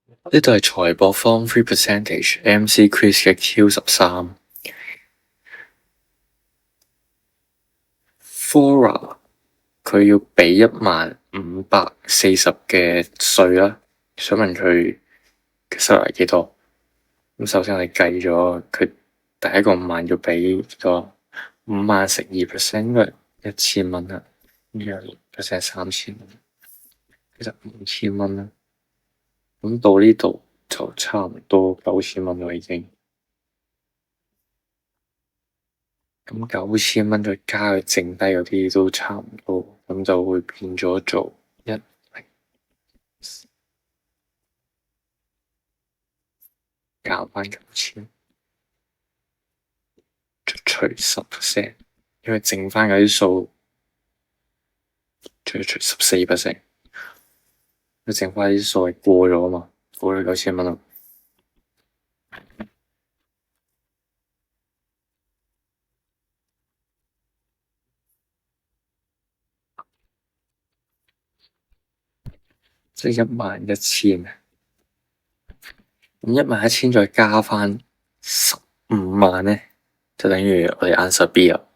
呢度係財博 Form 3 Percentage MC Quiz 嘅 Q13。Flora 佢要俾1540嘅稅啦，想問佢嘅收入係幾多？咁首先我哋計咗佢第一個5萬要俾個5萬乘2%，應該係1000蚊啦，咁樣%3000蚊，其實5000蚊啦。咁到呢度就差唔多9000蚊咯已經。咁9000蚊再加佢剩低嗰啲都差唔多，咁就會變咗做10，減翻9000，除10%，因為剩翻嗰啲數，再除14%，佢剩翻啲數係過咗啊嘛，過咗9000蚊啦。即係11000，咁11000再加翻15萬咧，就等於我哋 answer B 啦。